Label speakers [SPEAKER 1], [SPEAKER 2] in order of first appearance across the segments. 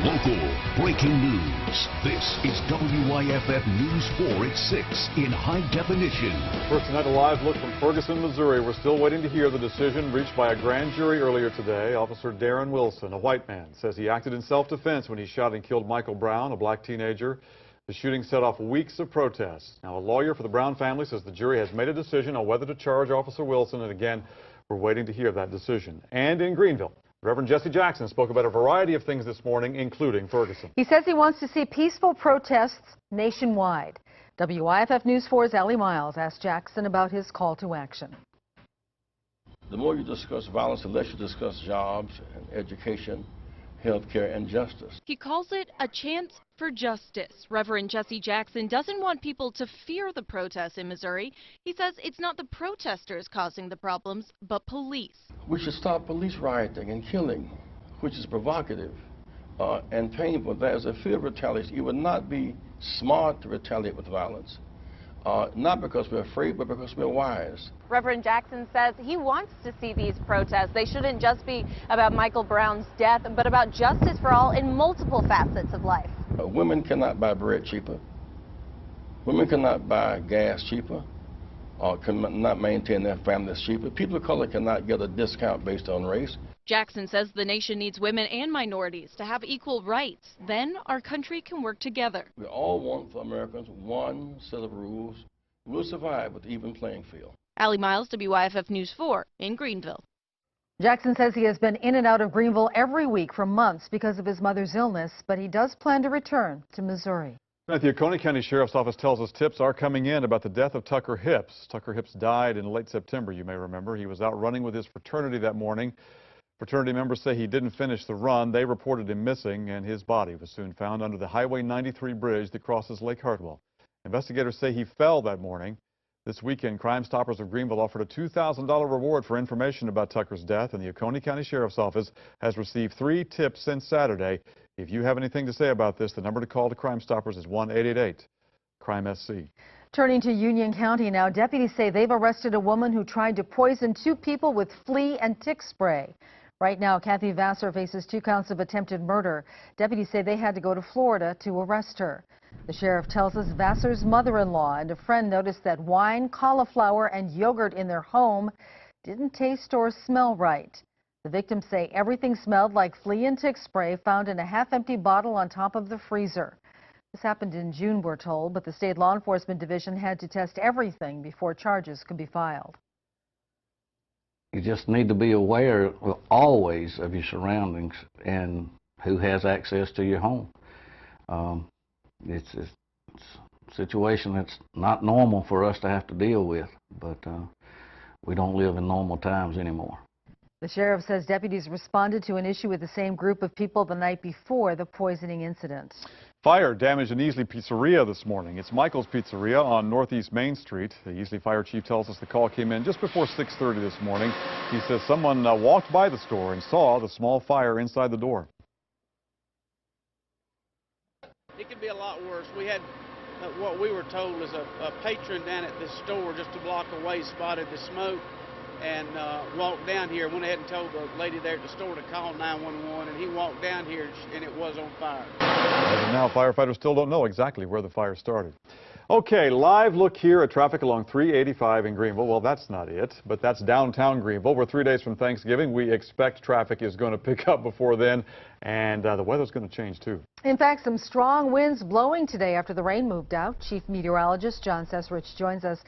[SPEAKER 1] Local breaking news. This is WYFF News 4 at 6 in high definition.
[SPEAKER 2] First tonight, a live look from Ferguson, Missouri. We're still waiting to hear the decision reached by a grand jury earlier today. Officer Darren Wilson, a white man, says he acted in self-defense when he shot and killed Michael Brown, a black teenager. The shooting set off weeks of protests. Now, a lawyer for the Brown family says the jury has made a decision on whether to charge Officer Wilson, and again, we're waiting to hear that decision. And in Greenville, Reverend Jesse Jackson spoke about a variety of things this morning, including Ferguson.
[SPEAKER 3] He says he wants to see peaceful protests nationwide. WYFF News 4's Ellie Miles asked Jackson about his call to action.
[SPEAKER 4] The more you discuss violence, the less you discuss jobs and education, health care, and justice.
[SPEAKER 5] He calls it a chance for justice. Reverend Jesse Jackson doesn't want people to fear the protests in Missouri. He says it's not the protesters causing the problems, but police.
[SPEAKER 4] We should stop police rioting and killing, which is provocative and painful. There's a fear of retaliation. It would not be smart to retaliate with violence. Not because we're afraid, but because we're wise.
[SPEAKER 6] Reverend Jackson says he wants to see these protests. They shouldn't just be about Michael Brown's death, but about justice for all in multiple facets of life.
[SPEAKER 4] Women cannot buy bread cheaper. Women cannot buy gas cheaper, or cannot maintain their families cheaper. People of color cannot get a discount based on race.
[SPEAKER 5] Jackson says the nation needs women and minorities to have equal rights. Then our country can work together.
[SPEAKER 4] We all want for Americans one set of rules. We'll survive with even playing field.
[SPEAKER 5] Allie Miles, WYFF News 4 in Greenville.
[SPEAKER 3] Jackson says he has been in and out of Greenville every week for months because of his mother's illness, but he does plan to return to Missouri.
[SPEAKER 2] The Oconee County Sheriff's Office tells us tips are coming in about the death of Tucker Hips. Tucker Hips died in late September, you may remember. He was out running with his fraternity that morning. Fraternity members say he didn't finish the run. They reported him missing, and his body was soon found under the Highway 93 bridge that crosses Lake Hartwell. Investigators say he fell that morning. This weekend, Crime Stoppers of Greenville offered a $2,000 reward for information about Tucker's death, and the Oconee County Sheriff's Office has received 3 tips since Saturday. If you have anything to say about this, the number to call to Crime Stoppers is 1-888-CRIME-SC.
[SPEAKER 3] Turning to Union County now, deputies say they've arrested a woman who tried to poison 2 people with flea and tick spray. Right now, Kathy Vassar faces 2 counts of attempted murder. Deputies say they had to go to Florida to arrest her. The sheriff tells us Vassar's mother-in-law and a friend noticed that wine, cauliflower, and yogurt in their home didn't taste or smell right. The victims say everything smelled like flea and tick spray found in a half-empty bottle on top of the freezer. This happened in June, we're told, but the state law enforcement division had to test everything before charges could be filed.
[SPEAKER 7] You just need to be aware always of your surroundings and who has access to your home. It's a situation that's not normal for us to have to deal with, but we don't live in normal times anymore.
[SPEAKER 3] The sheriff says deputies responded to an issue with the same group of people the night before the poisoning incident.
[SPEAKER 2] Fire damaged an Easley Pizzeria this morning. It's Michael's Pizzeria on Northeast Main Street. The Easley Fire Chief tells us the call came in just before 6:30 this morning. He says someone walked by the store and saw the small fire inside the door.
[SPEAKER 8] It could be a lot worse. We had what we were told is a patron down at this store just a block away spotted the smoke and walked down here, went ahead and told the lady there at the store to call 911, and he walked down here and it was on fire.
[SPEAKER 2] As of now, firefighters still don't know exactly where the fire started. Okay, live look here at traffic along 385 in Greenville. Well, that's not it, but that's downtown Greenville. We're 3 days from Thanksgiving. We expect traffic is going to pick up before then, and the weather's going to change too.
[SPEAKER 3] In fact, some strong winds blowing today after the rain moved out. Chief Meteorologist John Cessarich joins us.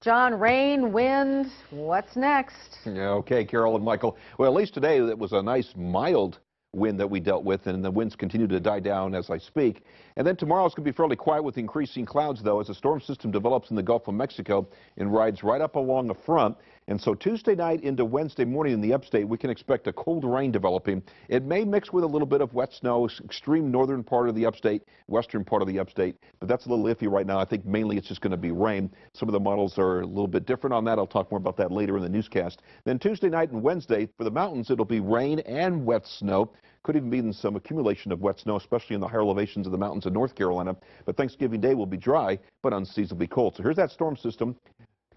[SPEAKER 3] John, rain, wind, what's next?
[SPEAKER 9] Okay, Carol and Michael. Well, at least today it was a nice mild wind that we dealt with, and the winds continue to die down as I speak. And then tomorrow it's going to be fairly quiet with increasing clouds, though, as a storm system develops in the Gulf of Mexico and rides right up along the front. And so Tuesday night into Wednesday morning in the upstate, we can expect a cold rain developing. It may mix with a little bit of wet snow, extreme northern part of the upstate, western part of the upstate, but that's a little iffy right now. I think mainly it's just going to be rain. Some of the models are a little bit different on that. I'll talk more about that later in the newscast. Then Tuesday night and Wednesday, for the mountains, it'll be rain and wet snow. Could even be some accumulation of wet snow, especially in the higher elevations of the mountains of North Carolina. But Thanksgiving Day will be dry, but unseasonably cold. So here's that storm system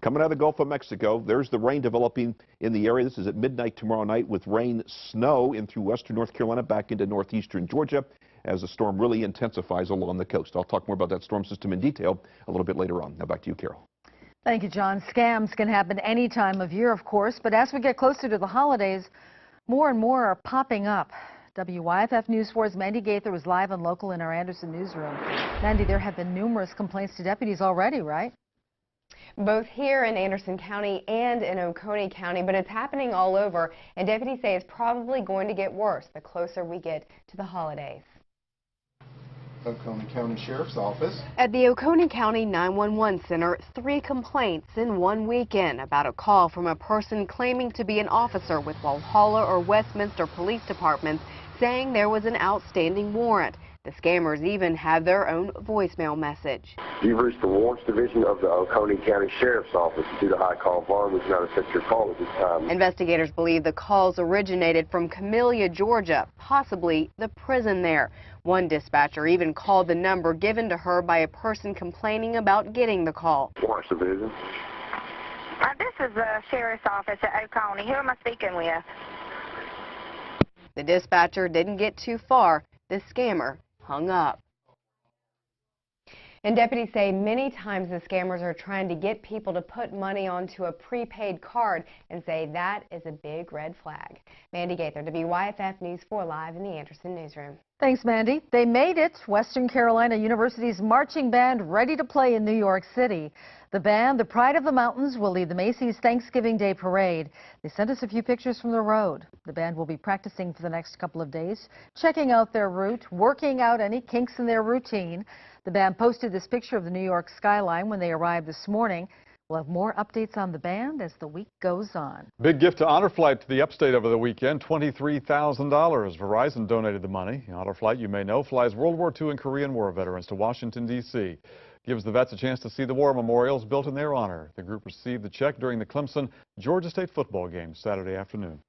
[SPEAKER 9] coming out of the Gulf of Mexico. There's the rain developing in the area. This is at midnight tomorrow night with rain, snow in through western North Carolina back into northeastern Georgia. as the storm really intensifies along the coast. I'll talk more about that storm system in detail a little bit later on. Now back to you, Carol.
[SPEAKER 3] Thank you, John. Scams can happen any time of year, of course, but as we get closer to the holidays, more and more are popping up. WYFF News 4's Mandy Gaither was live and local in our Anderson newsroom. Mandy, there have been numerous complaints to deputies already, right?
[SPEAKER 10] Both here in Anderson County and in Oconee County, but it's happening all over, and deputies say it's probably going to get worse the closer we get to the holidays.
[SPEAKER 11] Oconee County Sheriff's Office.
[SPEAKER 10] At the Oconee County 911 Center, 3 complaints in one weekend about a call from a person claiming to be an officer with Walhalla or Westminster Police Departments saying there was an outstanding warrant. The scammers even had their own voicemail message.
[SPEAKER 12] You've reached the Warrants Division of the Oconee County Sheriff's Office. Due to high call volume, we cannot accept your call at this time.
[SPEAKER 10] Investigators believe the calls originated from Camellia, Georgia, possibly the prison there. One dispatcher even called the number given to her by a person complaining about getting the call.
[SPEAKER 12] Warrants Division.
[SPEAKER 13] This is the Sheriff's Office at Oconee. Who am I speaking with?
[SPEAKER 10] The dispatcher didn't get too far. The scammer hung up. And deputies say many times the scammers are trying to get people to put money onto a prepaid card and say that is a big red flag. Mandy Gaither, WYFF News 4 live in the Anderson newsroom.
[SPEAKER 3] Thanks, Mandy. They made it. Western Carolina University's marching band ready to play in New York City. The band, the Pride of the Mountains, will lead the Macy's Thanksgiving Day Parade. They sent us a few pictures from the road. The band will be practicing for the next couple of days, checking out their route, working out any kinks in their routine. The band posted this picture of the New York skyline when they arrived this morning. We'll have more updates on the band as the week goes on.
[SPEAKER 2] Big gift to Honor Flight to the upstate over the weekend, $23,000. Verizon donated the money. Honor Flight, you may know, flies World War II and Korean War veterans to Washington, D.C. Gives the vets a chance to see the war memorials built in their honor. The group received the check during the Clemson Georgia State football game Saturday afternoon.